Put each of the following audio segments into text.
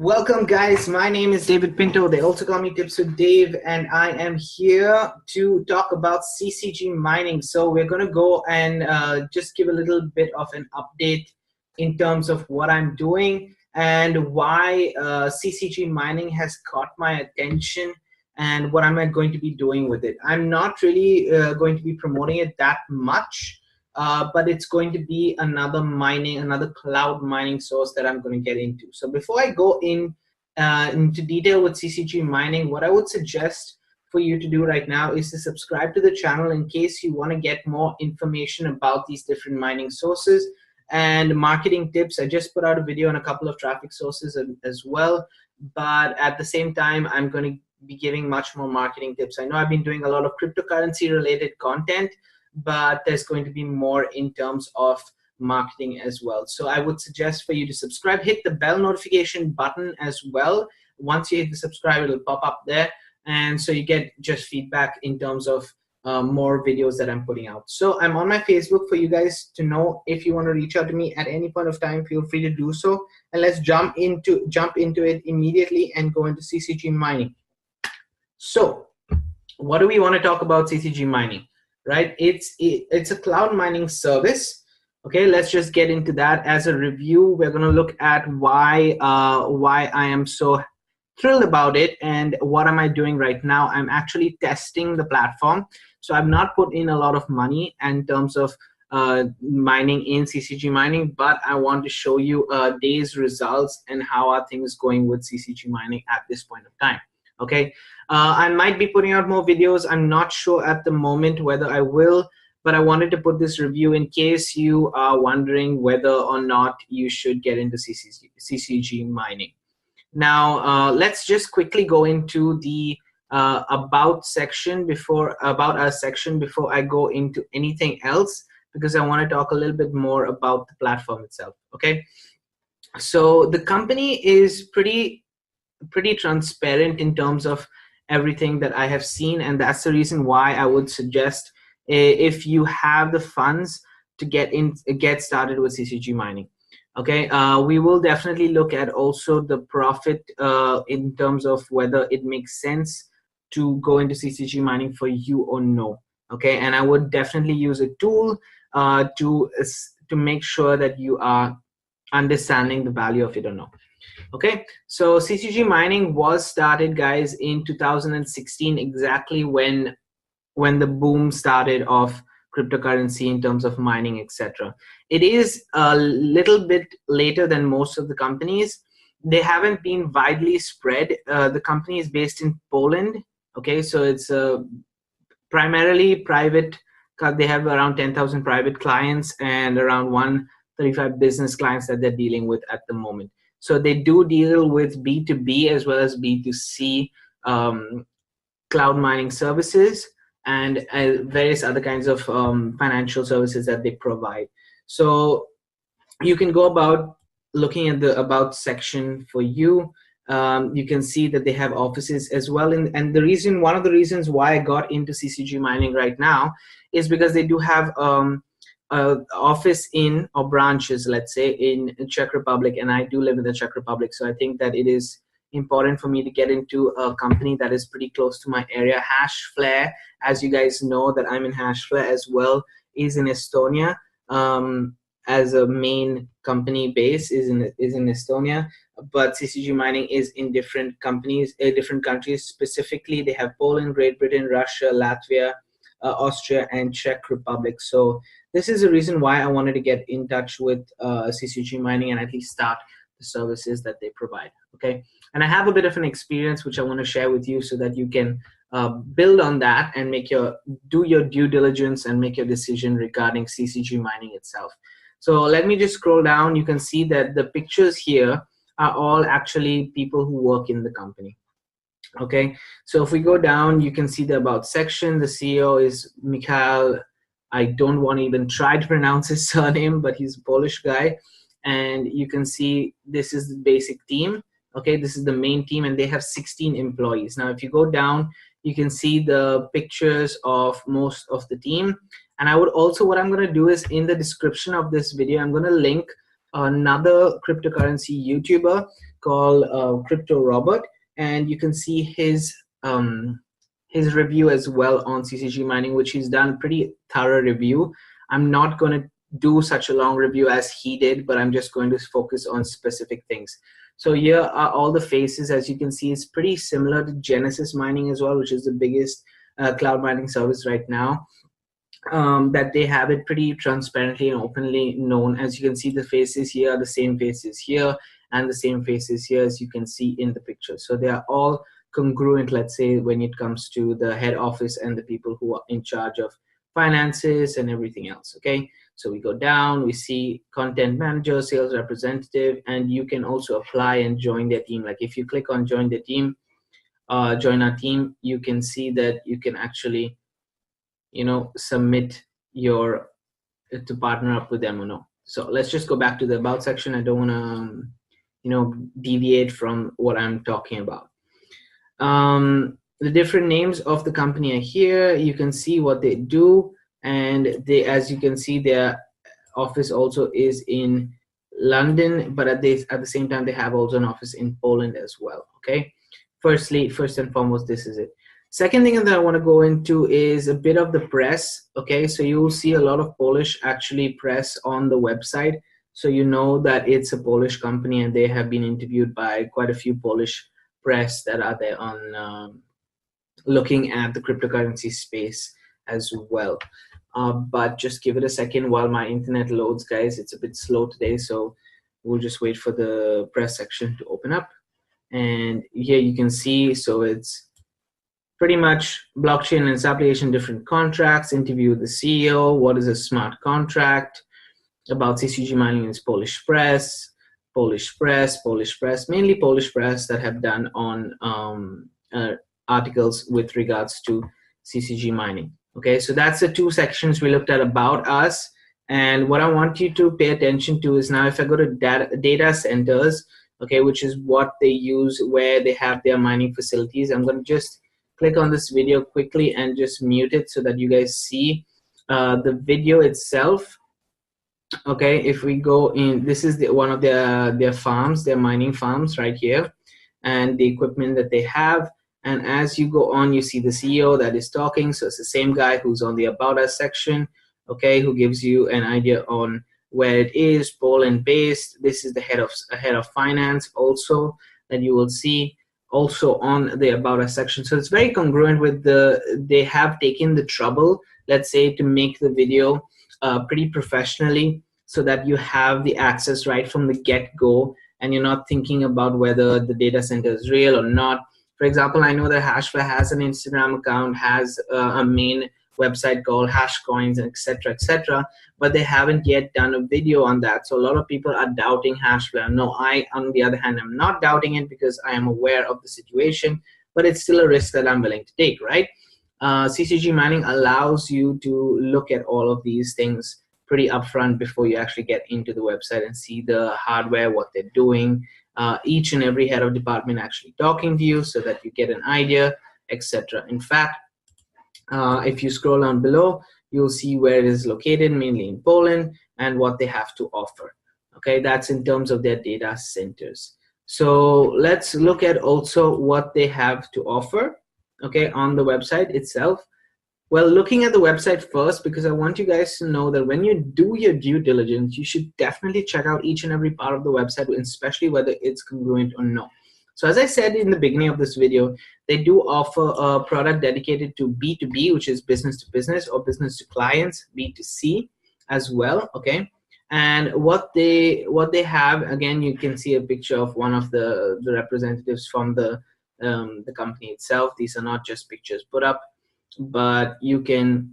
Welcome guys, my name is David Pinto. They also call me Tips with Dave, and I am here to talk about CCG mining. So we're going to go and just give a little bit of an update in terms of what I'm doing and why CCG mining has caught my attention and what am I going to be doing with it. I'm not really going to be promoting it that much. But it's going to be another cloud mining source that I'm going to get into. So before I go into detail with CCG mining, what I would suggest for you to do right now is to subscribe to the channel in case you want to get more information about these different mining sources and marketing tips. I just put out a video on a couple of traffic sources as well, but at the same time, I'm going to be giving much more marketing tips. I know I've been doing a lot of cryptocurrency related content, but there's going to be more in terms of marketing as well. So I would suggest for you to subscribe, hit the bell notification button as well. Once you hit the subscribe, it'll pop up there. And so you get just feedback in terms of more videos that I'm putting out. So I'm on my Facebook for you guys to know. If you want to reach out to me at any point of time, feel free to do so. And let's jump into it immediately and go into CCG mining. So what do we want to talk about CCG mining? Right, it's a cloud mining service. Okay, let's just get into that. As a review, we're going to look at why I am so thrilled about it and what am I doing right now. I'm actually testing the platform, so I've not put in a lot of money in terms of mining in CCG mining, but I want to show you day's results and how are things going with CCG mining at this point of time. Okay, I might be putting out more videos. I'm not sure at the moment whether I will, but I wanted to put this review in case you are wondering whether or not you should get into CCG mining. Now, let's just quickly go into the about us section before I go into anything else, because I want to talk a little bit more about the platform itself. Okay, so the company is pretty transparent in terms of everything that I have seen, and that's the reason why I would suggest, if you have the funds, to get started with CCG mining. Okay, we will definitely look at also the profit in terms of whether it makes sense to go into CCG mining for you or no. Okay, and I would definitely use a tool to make sure that you are understanding the value of it or no. Okay, so CCG mining was started, guys, in 2016, exactly when the boom started of cryptocurrency in terms of mining, etc. It is a little bit later than most of the companies. They haven't been widely spread. The company is based in Poland. Okay, so it's primarily private. They have around 10,000 private clients and around 135 business clients that they're dealing with at the moment. So they do deal with B2B as well as B2C cloud mining services and various other kinds of financial services that they provide. So you can go about looking at the about section for you. You can see that they have offices as well. And one of the reasons why I got into CCG mining right now is because they do have office in, or branches, let's say, in Czech Republic, and I do live in the Czech Republic, so I think that it is important for me to get into a company that is pretty close to my area. Hashflare, as you guys know that I'm in Hashflare as well, is in Estonia. As a main company base is in Estonia, but CCG mining is in different different countries. Specifically, they have Poland, Great Britain, Russia, Latvia, Austria, and Czech Republic. So this is the reason why I wanted to get in touch with CCG mining and at least start the services that they provide. Okay, and I have a bit of an experience which I want to share with you so that you can build on that and do your due diligence and make your decision regarding CCG mining itself. So let me just scroll down. You can see that the pictures here are all actually people who work in the company. Okay, so if we go down, you can see the about section. The CEO is Mikhail. I don't want to even try to pronounce his surname, but he's a Polish guy. And you can see this is the basic team. Okay, this is the main team, and they have 16 employees. Now, if you go down, you can see the pictures of most of the team. And I would also, what I'm going to do is in the description of this video, I'm going to link another cryptocurrency YouTuber called CryptoRobert, and you can see his review as well on CCG mining, which he's done pretty thorough review. I'm not going to do such a long review as he did, but I'm just going to focus on specific things. So here are all the faces. As you can see, it's pretty similar to Genesis Mining as well, which is the biggest cloud mining service right now. That they have it pretty transparently and openly known. As you can see, the faces here are the same faces here and the same faces here, as you can see in the picture. So they are all congruent, let's say, when it comes to the head office and the people who are in charge of finances and everything else. Okay, so we go down, we see content manager, sales representative, and you can also apply and join their team. Like if you click on join the team, join our team, you can see that you can actually, you know, submit your to partner up with them or no. So let's just go back to the about section. I don't want to you know, deviate from what I'm talking about. The different names of the company are here. You can see what they do, and they, as you can see, their office also is in London, but at the same time they have also an office in Poland as well. Okay, first and foremost, this is it. Second thing that I want to go into is a bit of the press. Okay, so you will see a lot of Polish actually press on the website, so you know that it's a Polish company, and they have been interviewed by quite a few Polish press that are there on looking at the cryptocurrency space as well. But just give it a second while my internet loads, guys. It's a bit slow today, so we'll just wait for the press section to open up. And here you can see, so it's pretty much blockchain and its application, different contracts, interview the CEO, what is a smart contract, about CCG mining is Polish press, mainly Polish press that have done on articles with regards to CCG mining. Okay, so that's the two sections we looked at about us. And what I want you to pay attention to is now if I go to data centers, okay, which is what they use where they have their mining facilities. I'm going to just click on this video quickly and just mute it so that you guys see the video itself. Okay, if we go in, this is one of their farms, their mining farms right here, and the equipment that they have. And as you go on, you see the CEO that is talking. So it's the same guy who's on the About Us section, okay, who gives you an idea on where it is, Poland based. This is the head of finance also that you will see also on the About Us section. So it's very congruent with they have taken the trouble, let's say, to make the video pretty professionally, so that you have the access right from the get-go, and you're not thinking about whether the data center is real or not. For example, I know that Hashfly has an Instagram account, has a main website called Hashcoins, etc., but they haven't yet done a video on that. So a lot of people are doubting Hashfly. No, I, on the other hand, am not doubting it because I am aware of the situation, but it's still a risk that I'm willing to take, right? CCG mining allows you to look at all of these things pretty upfront before you actually get into the website and see the hardware, what they're doing, each and every head of department actually talking to you so that you get an idea, etc. In fact, if you scroll down below, you'll see where it is located, mainly in Poland, and what they have to offer. Okay, that's in terms of their data centers. So let's look at also what they have to offer, okay, on the website itself. Well, looking at the website first, because I want you guys to know that when you do your due diligence, you should definitely check out each and every part of the website, especially whether it's congruent or not. So as I said in the beginning of this video, they do offer a product dedicated to B2B, which is business to business, or business to clients, B2C as well, okay? And what they have, again, you can see a picture of one of the representatives from the company itself. These are not just pictures put up, but you can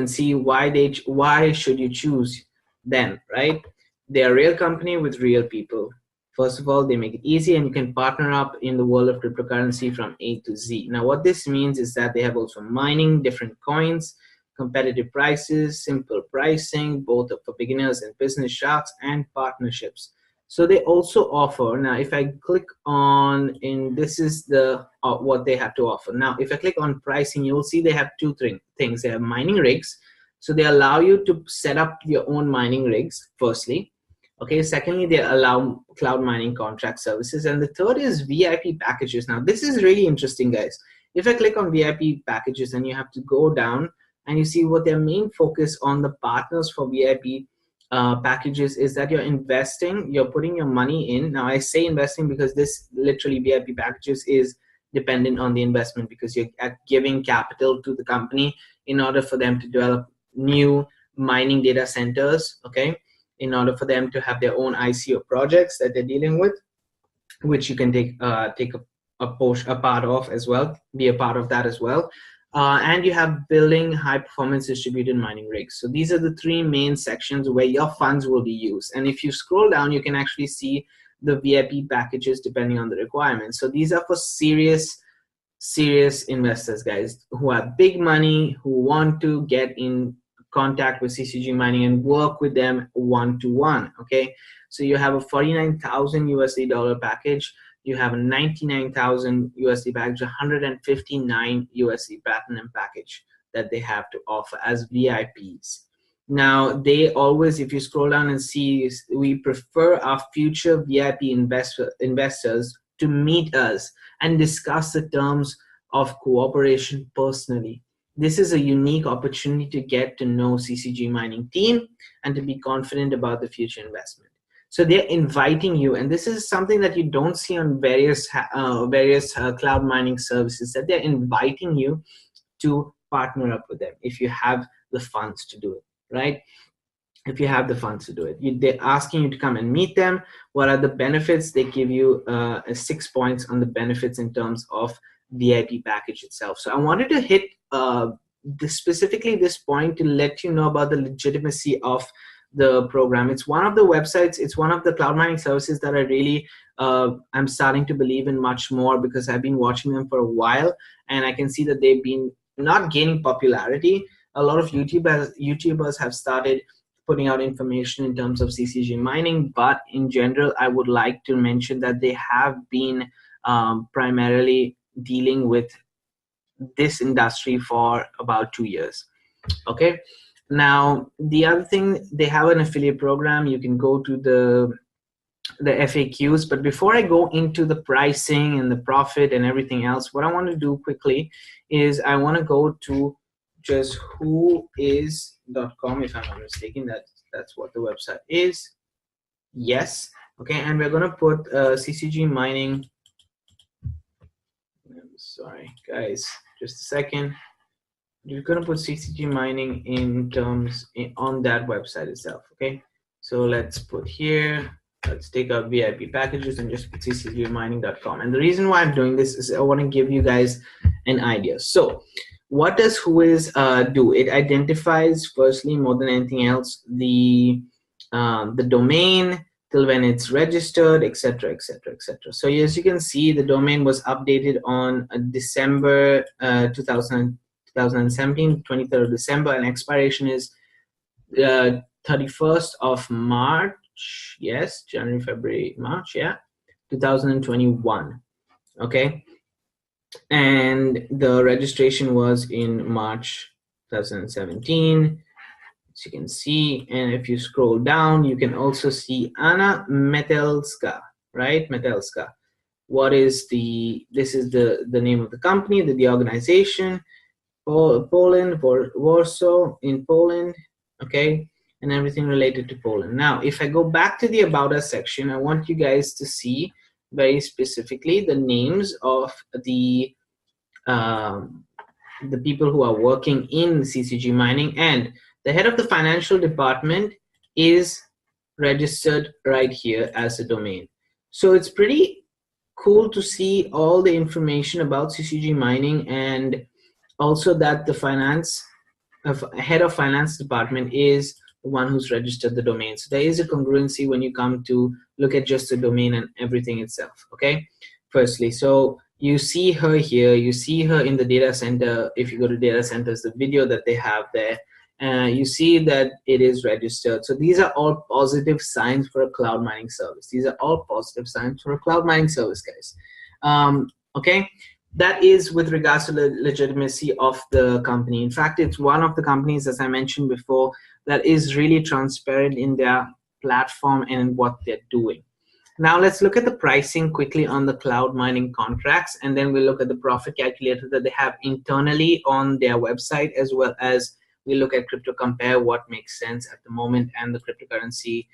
see why should you choose them, right? They're a real company with real people. First of all, they make it easy, and you can partner up in the world of cryptocurrency from A to Z. Now, what this means is that they have also mining, different coins, competitive prices, simple pricing, both for beginners and business sharks, and partnerships. So they also offer, now if I click on, this is the what they have to offer. Now, if I click on pricing, you'll see they have two things. They have mining rigs, so they allow you to set up your own mining rigs, firstly. Okay, secondly, they allow cloud mining contract services. And the third is VIP packages. Now, this is really interesting, guys. If I click on VIP packages, and you have to go down and you see what their main focus on the partners for VIP packages is that you're investing, you're putting your money in. Now, I say investing because this literally VIP packages is dependent on the investment, because you're giving capital to the company in order for them to develop new mining data centers, okay, in order for them to have their own ICO projects that they're dealing with, which you can take a part of as well, be a part of that as well. And you have building high performance distributed mining rigs. So these are the three main sections where your funds will be used. And if you scroll down, you can actually see the VIP packages depending on the requirements. So these are for serious investors, guys, who have big money, who want to get in contact with CCG mining and work with them one-to-one. Okay, so you have a 49,000 USD dollar package, you have a 99,000 USD package, 159 USD platinum package that they have to offer as VIPs. Now, they always, if you scroll down and see, we prefer our future VIP investors to meet us and discuss the terms of cooperation personally. This is a unique opportunity to get to know CCG mining team and to be confident about the future investment. So they're inviting you, and this is something that you don't see on various cloud mining services, that they're inviting you to partner up with them if you have the funds to do it, right? If you have the funds to do it, they're asking you to come and meet them. What are the benefits? They give you 6 points on the benefits in terms of VIP package itself. So I wanted to hit specifically this point to let you know about the legitimacy of the program. It's one of the websites, it's one of the cloud mining services that I really I'm starting to believe in much more, because I've been watching them for a while, and I can see that they've been not gaining popularity. A lot of YouTubers have started putting out information in terms of CCG mining, but in general, I would like to mention that they have been primarily dealing with this industry for about 2 years. Okay, now the other thing, they have an affiliate program. You can go to the FAQs, but before I go into the pricing and the profit and everything else, what I want to do quickly is I want to go to just whois.com, if I'm not mistaken. That's what the website is. Yes. Okay, and we're going to put CCG mining. I'm sorry, guys, just a second. You're going to put CCG mining in terms on that website itself. Okay, so let's put here, let's take out VIP packages and just put ccgmining.com. And the reason why I'm doing this is I want to give you guys an idea. So what does Whois do? It identifies, firstly, more than anything else, the domain till when it's registered, etc., etc., etc. So as you can see, the domain was updated on December 2017, 23rd of December, and expiration is 31st of March. Yes, January, February, March. Yeah, 2021. Okay. And the registration was in March 2017, as you can see. And if you scroll down, you can also see Anna Metelska, right? Metelska. What is this is the name of the company, the organization, Poland, Warsaw in Poland, okay? And everything related to Poland. Now, if I go back to the About Us section, I want you guys to see very specifically the names of the people who are working in CCG mining, and the head of the financial department is registered right here as a domain. So it's pretty cool to see all the information about CCG mining, and also that the head of finance department is the one who's registered the domain. So there is a congruency when you come to look at just the domain and everything itself. Okay, firstly, so you see her here, you see her in the data center. If you go to data centers, the video that they have there, you see that it is registered. So these are all positive signs for a cloud mining service. These are all positive signs for a cloud mining service, guys. Okay, that is with regards to the legitimacy of the company. In fact, it's one of the companies, as I mentioned before, that is really transparent in their platform and what they're doing. Now let's look at the pricing quickly on the cloud mining contracts, and then we'll look at the profit calculator that they have internally on their website, as well as we look at crypto compare, what makes sense at the moment, and the cryptocurrency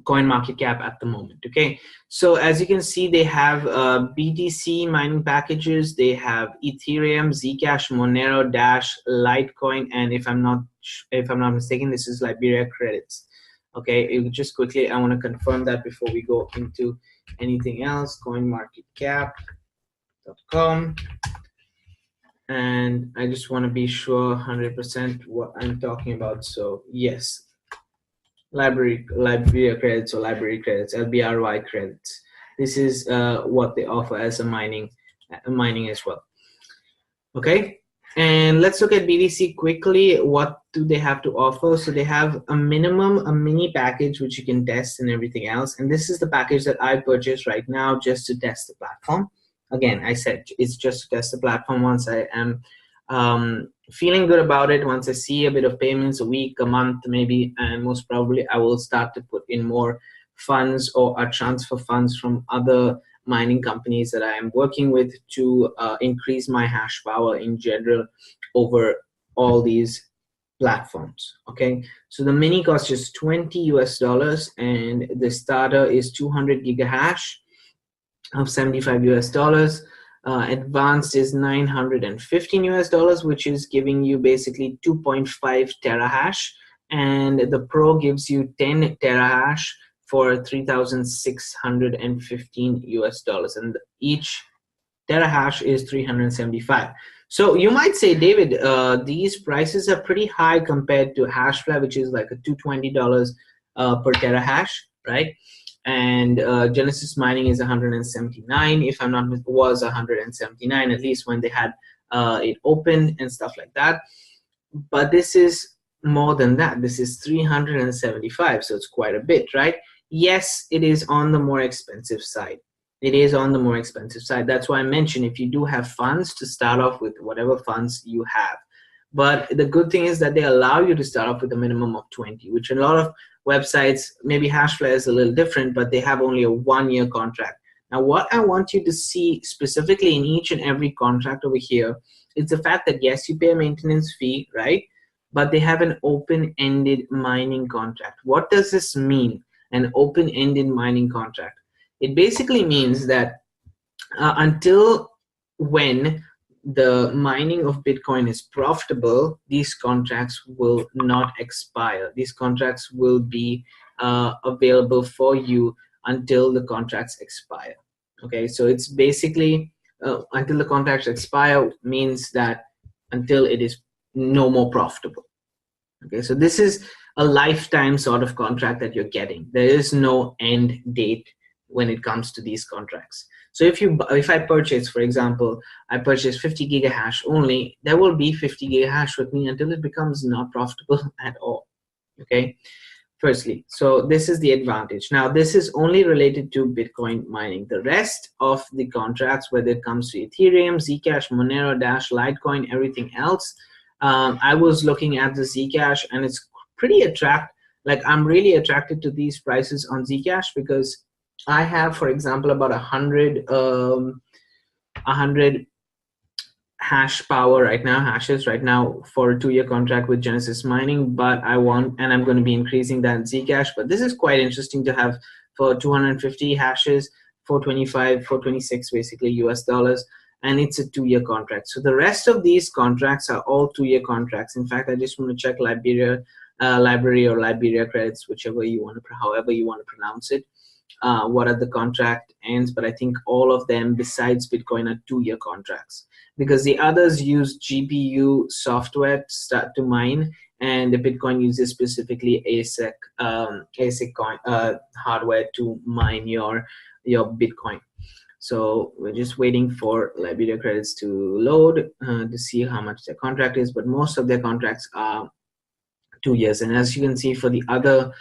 coin market cap at the moment. Okay, so as you can see, they have BTC mining packages, they have Ethereum, Zcash, Monero, Dash, Litecoin, and if I'm not mistaken, this is Liberia credits. Okay, just quickly, I want to confirm that before we go into anything else. Coinmarketcap.com, and I just want to be sure 100% what I'm talking about. So yes, Liberia credits or library credits, LBRY credits. This is what they offer as a mining as well. Okay, and let's look at BTC quickly. What do they have to offer? So they have a mini package which you can test and everything else. And this is the package that I purchased right now just to test the platform. Again, I said it's just to test the platform. Once I am feeling good about it, once I see a bit of payments, a week, a month maybe, and most probably I will start to put in more funds or transfer funds from other mining companies that I am working with to increase my hash power in general over all these platforms. Okay, so the mini cost is $20 US, and the starter is 200 gigahash of $75 US. Advanced is $915 US, which is giving you basically 2.5 terahash, and the Pro gives you 10 terahash for $3,615 US, and each terahash is 375. So you might say, David, these prices are pretty high compared to Hashfly, which is like a $220 per terahash, right? And Genesis Mining is 179, if I'm not was 179 at least when they had it open and stuff like that. But this is more than that. This is 375, so it's quite a bit, right? Yes, it is on the more expensive side. It is on the more expensive side. That's why I mentioned if you do have funds, to start off with whatever funds you have. But the good thing is that they allow you to start off with a minimum of 20, which a lot of websites, maybe Hashfly is a little different, but they have only a 1-year contract. Now, what I want you to see specifically in each and every contract over here is the fact that yes, you pay a maintenance fee, right? But they have an open-ended mining contract. What does this mean? An open-ended mining contract. It basically means that until when the mining of Bitcoin is profitable, these contracts will not expire. These contracts will be available for you until the contracts expire. Okay, so it's basically until the contracts expire means that until it is no more profitable. Okay, so this is a lifetime sort of contract that you're getting. There is no end date when it comes to these contracts. So if I purchase, for example, I purchase 50 gigahash only, there will be 50 gigahash with me until it becomes not profitable at all. Okay, firstly, so this is the advantage. Now, this is only related to Bitcoin mining. The rest of the contracts, whether it comes to Ethereum, Zcash, Monero, Dash, Litecoin, everything else, I was looking at the Zcash, and it's pretty attractive. Like, I'm really attracted to these prices on Zcash because I have, for example, about 100 hash power right now, hashes right now for a 2-year contract with Genesis Mining, but I'm going to be increasing that in Zcash. But this is quite interesting to have for 250 hashes, 425, 426 basically US dollars, and it's a 2-year contract. So the rest of these contracts are all 2-year contracts. In fact, I just want to check Liberia, library or Liberia credits, however you want to pronounce it. What are the contract ends, but I think all of them besides Bitcoin are 2-year contracts, because the others use GPU software to mine, and the Bitcoin uses specifically ASIC hardware to mine your Bitcoin. So we're just waiting for Liberia credits to load to see how much their contract is, but most of their contracts are 2 years. And as you can see, for the other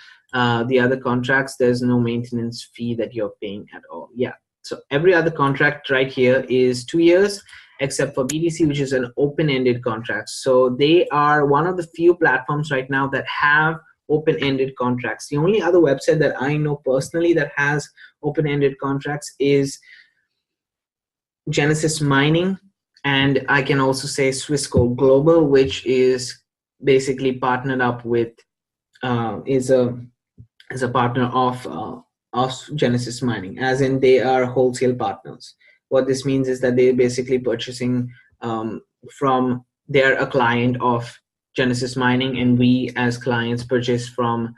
contracts, there's no maintenance fee that you're paying at all. Yeah, so every other contract right here is 2 years, except for BTC, which is an open-ended contract. So they are one of the few platforms right now that have open-ended contracts. The only other website that I know personally that has open-ended contracts is Genesis Mining, and I can also say Swiss Gold Global, which is basically partnered up with is a partner of Genesis Mining, as in they are wholesale partners. What this means is that they're basically purchasing from, they're a client of Genesis Mining, and we as clients purchase from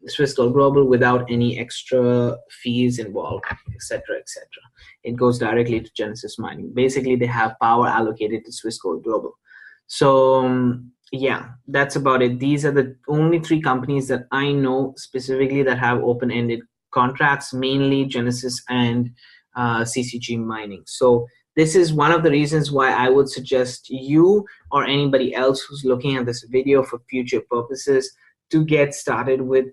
Swiss Gold Global without any extra fees involved, etc., etc. It goes directly to Genesis Mining. Basically, they have power allocated to Swiss Gold Global. So yeah, that's about it. These are the only three companies that I know specifically that have open-ended contracts, mainly Genesis and CCG Mining. So this is one of the reasons why I would suggest you or anybody else who's looking at this video for future purposes to get started with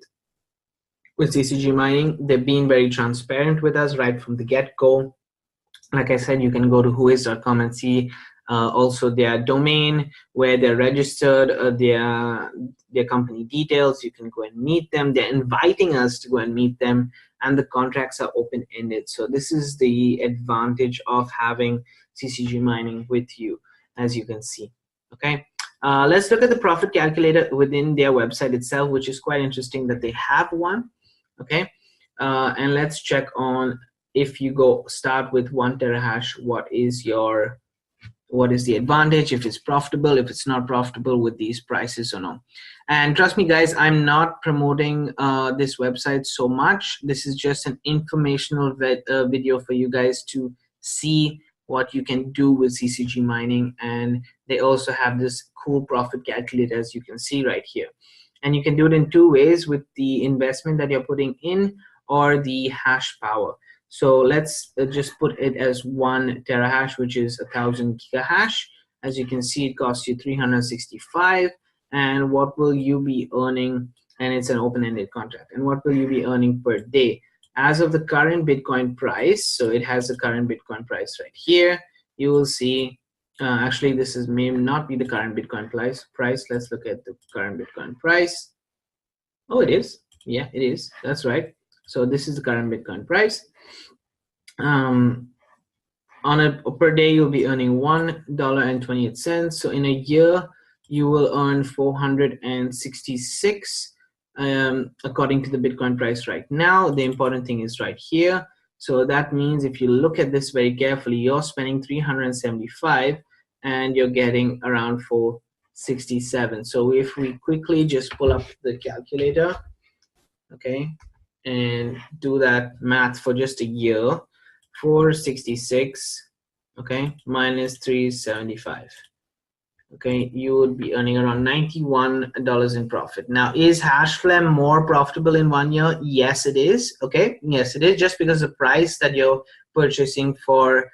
CCG Mining. They've been very transparent with us right from the get-go. Like I said, you can go to whois.com and see also their domain, where they're registered, their company details. You can go and meet them. They're inviting us to go and meet them, and the contracts are open-ended. So this is the advantage of having CCG Mining with you, as you can see. Okay, let's look at the profit calculator within their website itself, which is quite interesting that they have one. Okay, and let's check on, if you go start with 1 terahash, what is the advantage, if it's profitable, if it's not profitable with these prices or no. And trust me guys, I'm not promoting this website so much. This is just an informational video for you guys to see what you can do with CCG Mining. And they also have this cool profit calculator, as you can see right here. And you can do it in two ways, with the investment that you're putting in or the hash power. So let's just put it as 1 terahash, which is 1000 gigahash. As you can see, it costs you 365. And what will you be earning? And it's an open-ended contract. And what will you be earning per day? As of the current Bitcoin price, so it has the current Bitcoin price right here. You will see, actually this may not be the current Bitcoin price. Let's look at the current Bitcoin price. Oh, it is. Yeah, it is. That's right. So this is the current Bitcoin price. On a per day, you'll be earning $1.28. So in a year, you will earn 466, according to the Bitcoin price right now. The important thing is right here. So that means if you look at this very carefully, you're spending 375 and you're getting around 467. So if we quickly just pull up the calculator, okay, and do that math for just a year, 466, okay, minus 375, okay, you would be earning around $91 in profit. Now, is Hashflame more profitable in 1 year? Yes, it is. Okay, yes, it is, just because the price that you're purchasing for,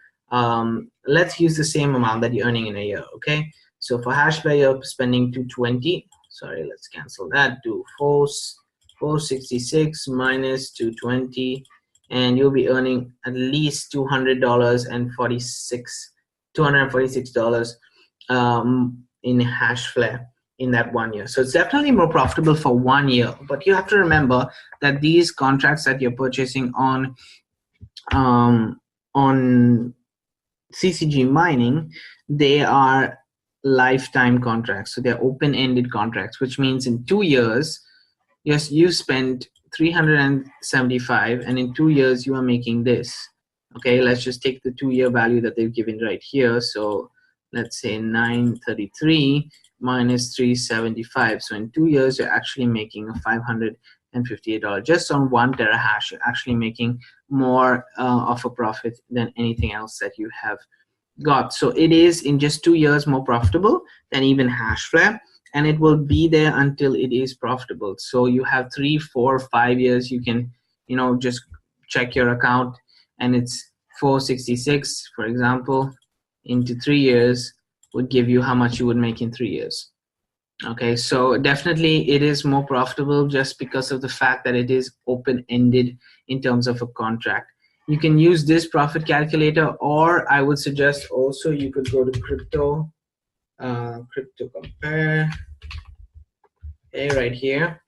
let's use the same amount that you're earning in a year. Okay, so for Hashflame, you're spending 220. Sorry, let's cancel that. Do 466 minus 220, and you'll be earning at least $246 in Hashflare in that 1 year. So it's definitely more profitable for 1 year, but you have to remember that these contracts that you're purchasing on CCG Mining, they are lifetime contracts. So they're open-ended contracts, which means in 2 years, yes, you spent 375, and in 2 years you are making this. Okay, let's just take the 2-year value that they've given right here. So let's say 933 minus 375. So in 2 years, you're actually making a $558 just on 1 terahash. You're actually making more of a profit than anything else that you have got. So it is in just 2 years more profitable than even Hashflare, and it will be there until it is profitable. So you have 3, 4, 5 years. You can, you know, just check your account, and it's 466, for example, into 3 years would give you how much you would make in 3 years. Okay, so definitely it is more profitable just because of the fact that it is open-ended in terms of a contract. You can use this profit calculator, or I would suggest also you could go to CryptoRobert, okay, right here,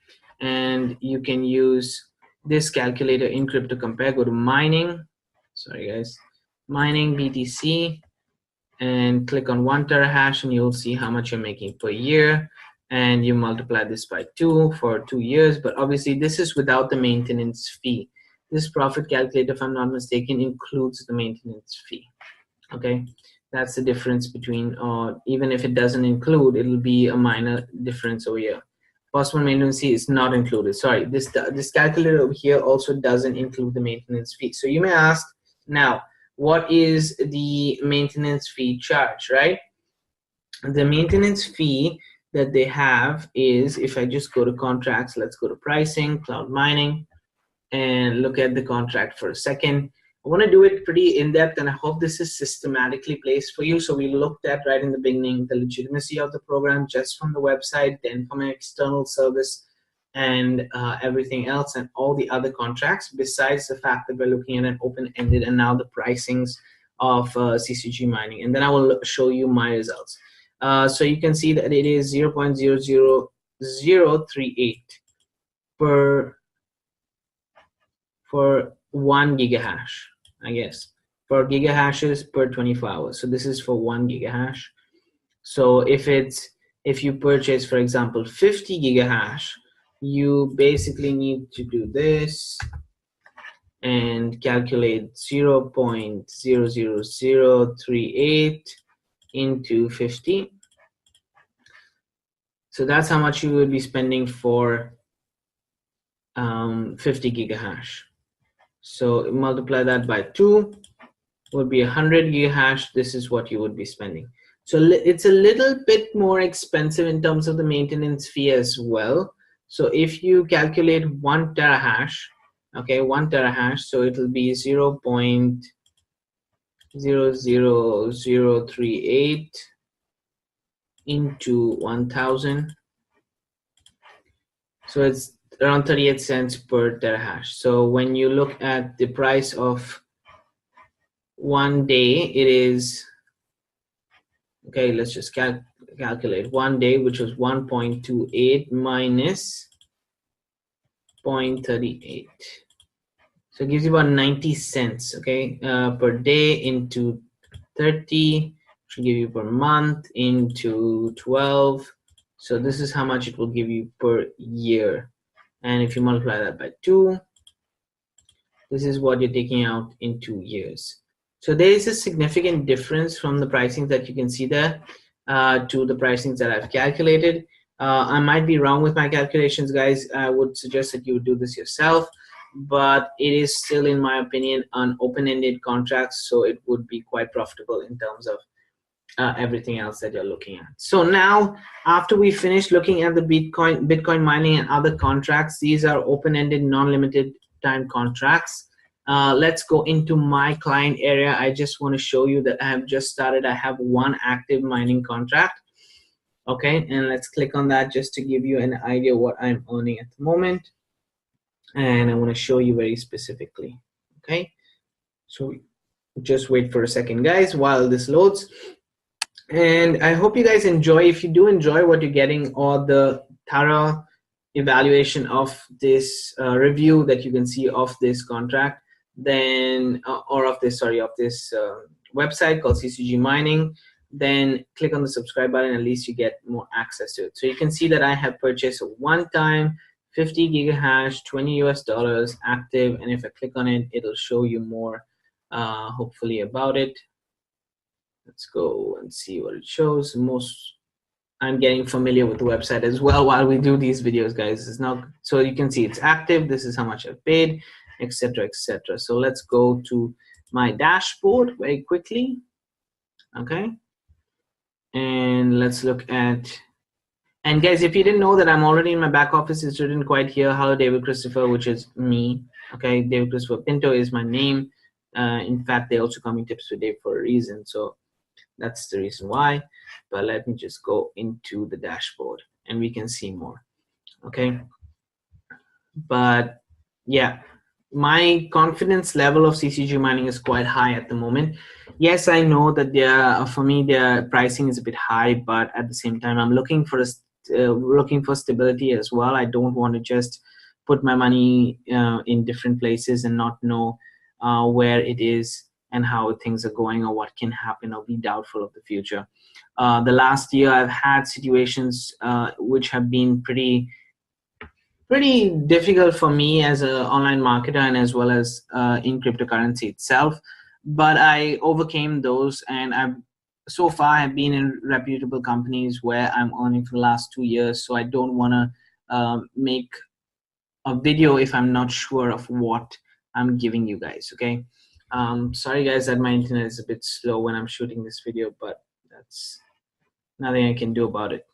and you can use this calculator in crypto compare. Go to mining, sorry guys, mining BTC, and click on 1 terahash, and you'll see how much you're making per year, and you multiply this by 2 for 2 years. But obviously this is without the maintenance fee. This profit calculator, if I'm not mistaken, includes the maintenance fee. Okay, that's the difference between, even if it doesn't include, it'll be a minor difference over here. Possible maintenance fee is not included. Sorry, this calculator over here also doesn't include the maintenance fee. So you may ask, now, what is the maintenance fee charge, right? The maintenance fee that they have is, if I just go to contracts, let's go to pricing, cloud mining, and look at the contract for a second. I want to do it pretty in-depth, and I hope this is systematically placed for you. So we looked at right in the beginning the legitimacy of the program just from the website, then from an external service, and everything else, and all the other contracts, besides the fact that we're looking at an open-ended and now the pricings of CCG mining. And then I will show you my results. So you can see that it is 0.00038 for 1 gigahash, I guess, for gigahashes per 24 hours. So this is for 1 gigahash. So if you purchase, for example, 50 gigahash, you basically need to do this and calculate 0.00038 into 50. So that's how much you would be spending for 50 gigahash. So multiply that by 2, would be 100 gigahash. This is what you would be spending. So it's a little bit more expensive in terms of the maintenance fee as well. So if you calculate 1 terahash, okay, 1 terahash, so it will be 0.00038 into 1000. So it's around 38 cents per terahash. So when you look at the price of 1 day, it is, okay, let's just calculate 1 day, which was 1.28 minus 0.38. So it gives you about 90 cents, okay, per day into 30, which will give you per month into 12. So this is how much it will give you per year. And if you multiply that by 2, this is what you're taking out in 2 years. So there is a significant difference from the pricing that you can see there to the pricings that I've calculated. I might be wrong with my calculations, guys. I would suggest that you do this yourself, but it is still, in my opinion, an open-ended contract, so it would be quite profitable in terms of everything else that you're looking at. So now, after we finish looking at the Bitcoin mining and other contracts, these are open-ended, non-limited time contracts. Let's go into my client area. I just want to show you that I have just started. I have 1 active mining contract. Okay, and let's click on that just to give you an idea what I'm earning at the moment. And I want to show you very specifically. Okay, so just wait for a second, guys, while this loads. And I hope you guys enjoy. If you do enjoy what you're getting, or the thorough evaluation of this review that you can see of this contract, then or of this website called CCG Mining, then click on the subscribe button. At least you get more access to it. So you can see that I have purchased a one-time 50 gigahash, $20 active, and if I click on it, it'll show you more hopefully about it. Let's go and see what it shows. I'm getting familiar with the website as well while we do these videos, guys. It's not, so you can see it's active. This is how much I've paid, etc., etc. So let's go to my dashboard very quickly. Okay, and let's look at. And guys, if you didn't know that I'm already in my back office, it's written quite here. Hello, David Christopher, which is me. Okay, David Christopher Pinto is my name. In fact, they also call me Tips with Dave for a reason. So that's the reason why. But let me just go into the dashboard and we can see more. Okay. But yeah, my confidence level of CCG mining is quite high at the moment. Yes, I know that for me, their pricing is a bit high, but at the same time, I'm looking for a looking for stability as well. I don't want to just put my money in different places and not know where it is and how things are going or what can happen, or be doubtful of the future. The last year I've had situations which have been pretty difficult for me as an online marketer, and as well as in cryptocurrency itself. But I overcame those, and so far I've been in reputable companies where I'm earning for the last 2 years. So I don't want to make a video if I'm not sure of what I'm giving you guys. Okay. Sorry guys that my internet is a bit slow when I'm shooting this video, but that's nothing I can do about it.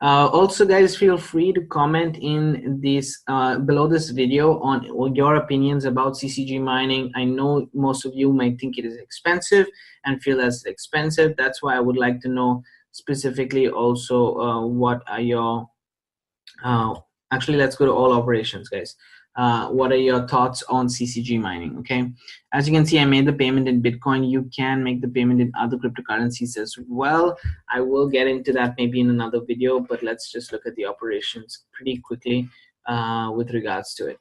Also guys, feel free to comment in this below this video on your opinions about CCG mining. I know most of you might think it is expensive and feel as expensive. That's why I would like to know specifically also what are your actually, let's go to all operations, guys. What are your thoughts on CCG mining? Okay, as you can see, I made the payment in Bitcoin. You can make the payment in other cryptocurrencies as well. I will get into that maybe in another video, but let's just look at the operations pretty quickly with regards to it.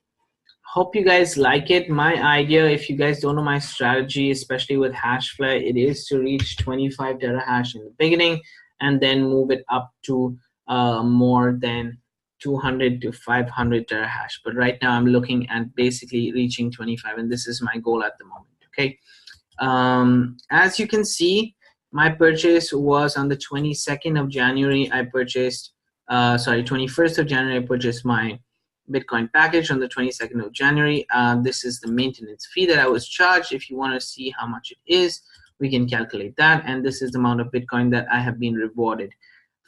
Hope you guys like it. My idea, if you guys don't know my strategy, especially with Hashflare, it is to reach 25 terahash in the beginning and then move it up to more than 200 to 500 terahash. But right now I'm looking at basically reaching 25, and this is my goal at the moment. Okay, as you can see, my purchase was on the 22nd of January. I purchased 21st of January I purchased my Bitcoin package. On the 22nd of January, this is the maintenance fee that I was charged. If you want to see how much it is, we can calculate that, and this is the amount of Bitcoin that I have been rewarded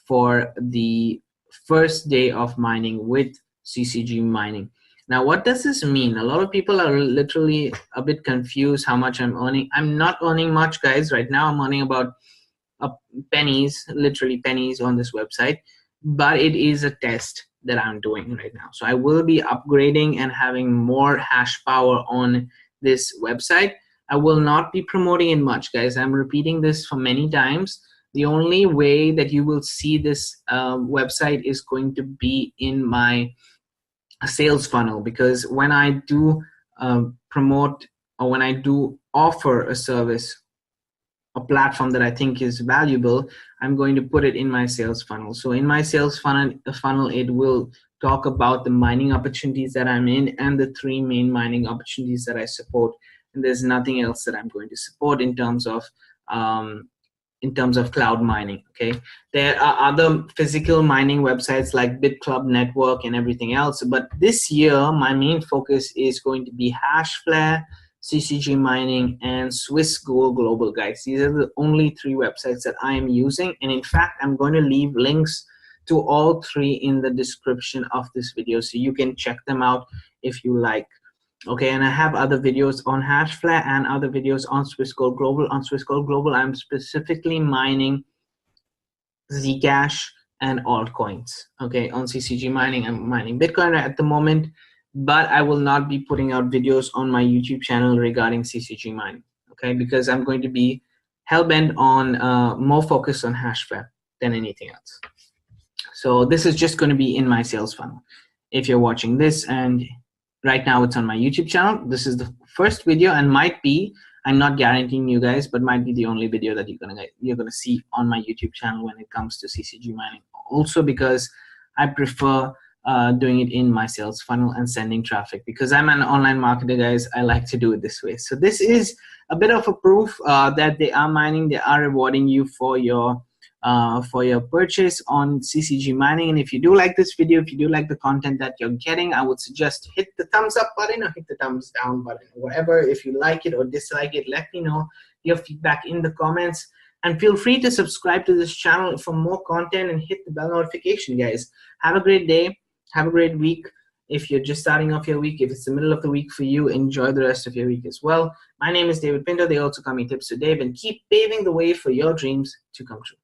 for the first day of mining with CCG mining. Now, what does this mean? A lot of people are literally a bit confused how much I'm earning. I'm not earning much, guys. Right now, I'm earning about pennies, literally pennies on this website, but it is a test that I'm doing right now. So I will be upgrading and having more hash power on this website. I will not be promoting it much, guys. I'm repeating this for many times. The only way that you will see this website is going to be in my sales funnel, because when I do promote, or when I do offer a service, a platform that I think is valuable, I'm going to put it in my sales funnel. So in my sales funnel, it will talk about the mining opportunities that I'm in and the 3 main mining opportunities that I support. And there's nothing else that I'm going to support in terms of cloud mining. Okay, there are other physical mining websites like BitClub Network and everything else, but this year my main focus is going to be Hashflare, CCG mining, and Swiss Gold Global, guys. These are the only 3 websites that I am using, and in fact I'm going to leave links to all 3 in the description of this video, so you can check them out if you like. Okay, and I have other videos on Hashflare and other videos on Swiss Gold Global. On Swiss Gold Global, I'm specifically mining Zcash and altcoins. Okay, on CCG mining, I'm mining Bitcoin at the moment, but I will not be putting out videos on my YouTube channel regarding CCG mining. Okay, because I'm going to be hell-bent on more focus on Hashflare than anything else. So this is just going to be in my sales funnel. If you're watching this, and right now it's on my YouTube channel, this is the first video, and might be, I'm not guaranteeing you guys, but might be the only video that you're gonna see on my YouTube channel when it comes to CCG mining. Also because I prefer doing it in my sales funnel and sending traffic, because I'm an online marketer, guys. I like to do it this way. So this is a bit of a proof that they are mining, they are rewarding you for your purchase on CCG mining. And if you do like this video, if you do like the content that you're getting, I would suggest hit the thumbs up button or hit the thumbs down button, whatever. If you like it or dislike it, let me know your feedback in the comments, and feel free to subscribe to this channel for more content and hit the bell notification, guys. Have a great day, have a great week. If you're just starting off your week, if it's the middle of the week for you, enjoy the rest of your week as well. My name is David Pinto. They also call me Tips with Dave, and keep paving the way for your dreams to come true.